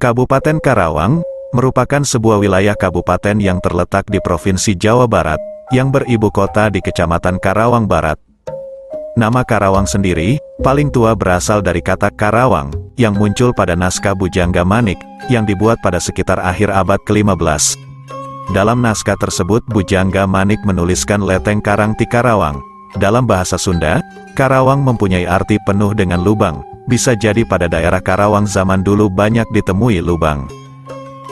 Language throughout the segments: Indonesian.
Kabupaten Karawang merupakan sebuah wilayah kabupaten yang terletak di Provinsi Jawa Barat, yang beribu kota di Kecamatan Karawang Barat. Nama Karawang sendiri, paling tua berasal dari kata Karawang, yang muncul pada naskah Bujangga Manik, yang dibuat pada sekitar akhir abad ke-15. Dalam naskah tersebut Bujangga Manik menuliskan Leteng Karang ti Karawang. Dalam bahasa Sunda, Karawang mempunyai arti penuh dengan lubang. Bisa jadi pada daerah Karawang zaman dulu banyak ditemui lubang.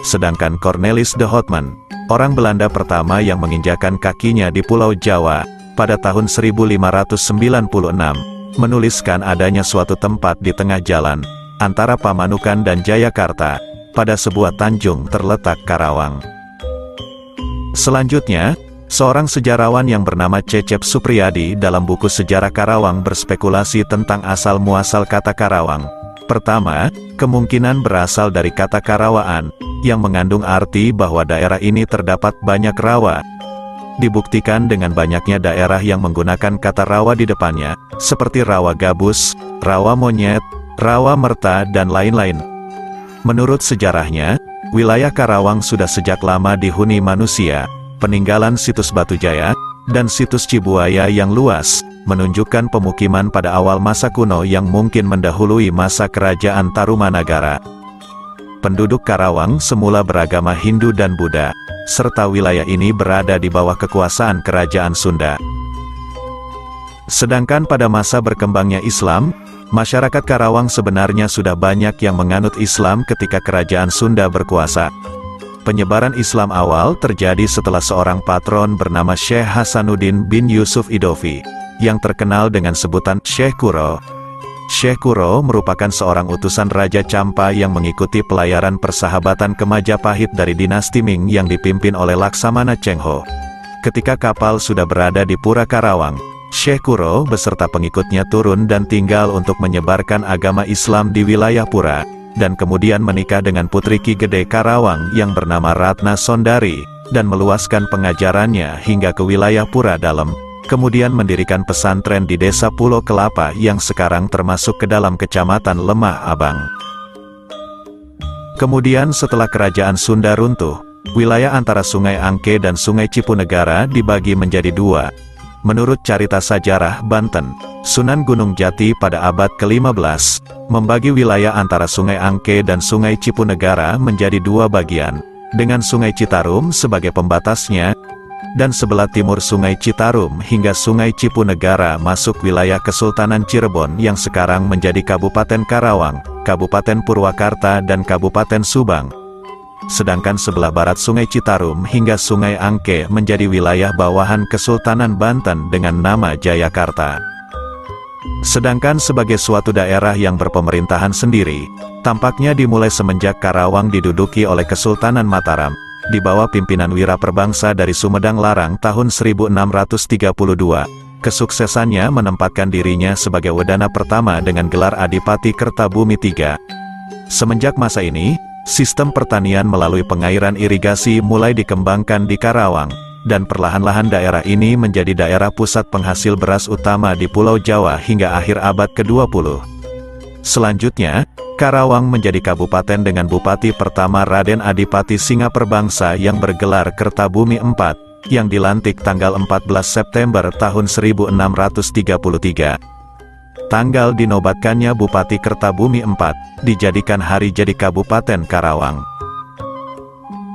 Sedangkan Cornelis de Houtman, orang Belanda pertama yang menginjakan kakinya di Pulau Jawa, pada tahun 1596, menuliskan adanya suatu tempat di tengah jalan, antara Pamanukan dan Jayakarta, pada sebuah tanjung terletak Karawang. Selanjutnya, seorang sejarawan yang bernama Cecep Supriyadi dalam buku Sejarah Karawang berspekulasi tentang asal-muasal kata Karawang. Pertama, kemungkinan berasal dari kata Karawaan, yang mengandung arti bahwa daerah ini terdapat banyak rawa. Dibuktikan dengan banyaknya daerah yang menggunakan kata rawa di depannya, seperti rawa gabus, rawa monyet, rawa merta, dan lain-lain. Menurut sejarahnya, wilayah Karawang sudah sejak lama dihuni manusia. Peninggalan situs Batu Jaya dan situs Cibuaya yang luas menunjukkan pemukiman pada awal masa kuno yang mungkin mendahului masa kerajaan Tarumanagara. Penduduk Karawang semula beragama Hindu dan Buddha, serta wilayah ini berada di bawah kekuasaan kerajaan Sunda. Sedangkan pada masa berkembangnya Islam, masyarakat Karawang sebenarnya sudah banyak yang menganut Islam ketika kerajaan Sunda berkuasa. Penyebaran Islam awal terjadi setelah seorang patron bernama Syekh Hasanuddin bin Yusuf Idofi, yang terkenal dengan sebutan Syekh Kuro. Syekh Kuro merupakan seorang utusan Raja Champa yang mengikuti pelayaran persahabatan ke Majapahit dari dinasti Ming yang dipimpin oleh Laksamana Cheng-ho. Ketika kapal sudah berada di Pura Karawang, Syekh Kuro beserta pengikutnya turun dan tinggal untuk menyebarkan agama Islam di wilayah Pura, dan kemudian menikah dengan putri Ki Gede Karawang yang bernama Ratna Sondari, dan meluaskan pengajarannya hingga ke wilayah Pura Dalam, kemudian mendirikan pesantren di desa Pulau Kelapa yang sekarang termasuk ke dalam kecamatan Lemah Abang. Kemudian setelah kerajaan Sunda runtuh, wilayah antara Sungai Angke dan Sungai Cipunegara dibagi menjadi dua. Menurut carita sajarah Banten, Sunan Gunung Jati pada abad ke-15, membagi wilayah antara Sungai Angke dan Sungai Cipunegara menjadi dua bagian, dengan Sungai Citarum sebagai pembatasnya, dan sebelah timur Sungai Citarum hingga Sungai Cipunegara masuk wilayah Kesultanan Cirebon yang sekarang menjadi Kabupaten Karawang, Kabupaten Purwakarta dan Kabupaten Subang. Sedangkan sebelah barat Sungai Citarum hingga Sungai Angke menjadi wilayah bawahan Kesultanan Banten dengan nama Jayakarta. Sedangkan sebagai suatu daerah yang berpemerintahan sendiri, tampaknya dimulai semenjak Karawang diduduki oleh Kesultanan Mataram, di bawah pimpinan Wira Perbangsa dari Sumedang Larang tahun 1632. Kesuksesannya menempatkan dirinya sebagai Wedana pertama dengan gelar Adipati Kertabumi III. Semenjak masa ini, sistem pertanian melalui pengairan irigasi mulai dikembangkan di Karawang, dan perlahan-lahan daerah ini menjadi daerah pusat penghasil beras utama di Pulau Jawa hingga akhir abad ke-20. Selanjutnya, Karawang menjadi kabupaten dengan bupati pertama Raden Adipati Singaperbangsa yang bergelar Kertabumi IV, yang dilantik tanggal 14 September tahun 1633. Tanggal dinobatkannya Bupati Kertabumi IV, dijadikan hari jadi Kabupaten Karawang.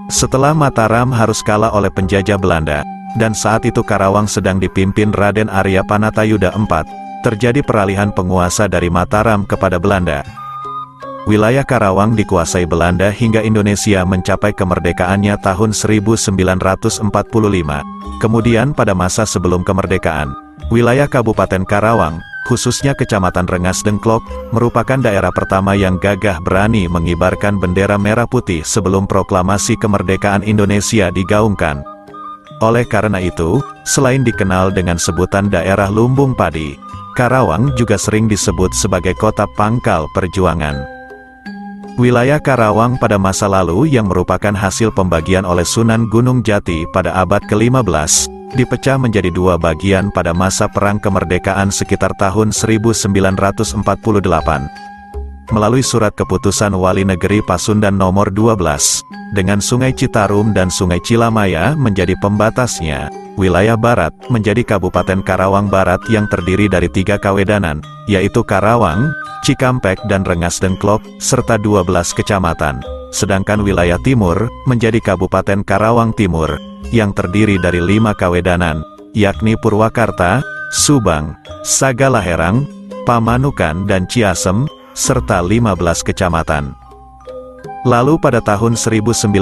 Setelah Mataram harus kalah oleh penjajah Belanda, dan saat itu Karawang sedang dipimpin Raden Arya Panatayuda IV, terjadi peralihan penguasa dari Mataram kepada Belanda. Wilayah Karawang dikuasai Belanda hingga Indonesia mencapai kemerdekaannya tahun 1945. Kemudian pada masa sebelum kemerdekaan, wilayah Kabupaten Karawang, khususnya Kecamatan Rengas Dengklok, merupakan daerah pertama yang gagah berani mengibarkan bendera merah putih sebelum proklamasi kemerdekaan Indonesia digaungkan. Oleh karena itu, selain dikenal dengan sebutan daerah lumbung padi, Karawang juga sering disebut sebagai kota pangkal perjuangan. Wilayah Karawang pada masa lalu yang merupakan hasil pembagian oleh Sunan Gunung Jati pada abad ke-15, dipecah menjadi dua bagian pada masa Perang Kemerdekaan sekitar tahun 1948. melalui surat keputusan Wali Negeri Pasundan nomor 12, dengan Sungai Citarum dan Sungai Cilamaya menjadi pembatasnya. Wilayah Barat menjadi Kabupaten Karawang Barat yang terdiri dari 3 kawedanan, yaitu Karawang, Cikampek dan Rengas Dengklok, serta 12 kecamatan. Sedangkan wilayah Timur menjadi Kabupaten Karawang Timur, yang terdiri dari 5 kawedanan, yakni Purwakarta, Subang, Sagalaherang, Pamanukan dan Ciasem, serta 15 kecamatan. Lalu pada tahun 1950,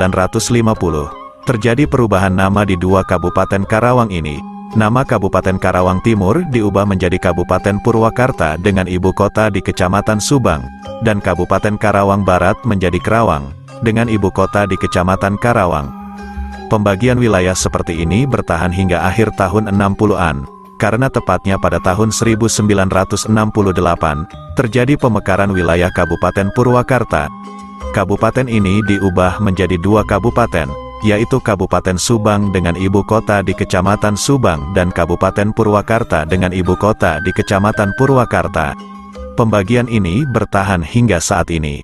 terjadi perubahan nama di 2 Kabupaten Karawang ini. Nama Kabupaten Karawang Timur diubah menjadi Kabupaten Purwakarta dengan ibu kota di Kecamatan Subang, dan Kabupaten Karawang Barat menjadi Kerawang, dengan ibu kota di Kecamatan Karawang. Pembagian wilayah seperti ini bertahan hingga akhir tahun 60-an, karena tepatnya pada tahun 1968, terjadi pemekaran wilayah Kabupaten Purwakarta. Kabupaten ini diubah menjadi 2 kabupaten, yaitu Kabupaten Subang dengan ibu kota di Kecamatan Subang dan Kabupaten Purwakarta dengan ibu kota di Kecamatan Purwakarta. Pembagian ini bertahan hingga saat ini.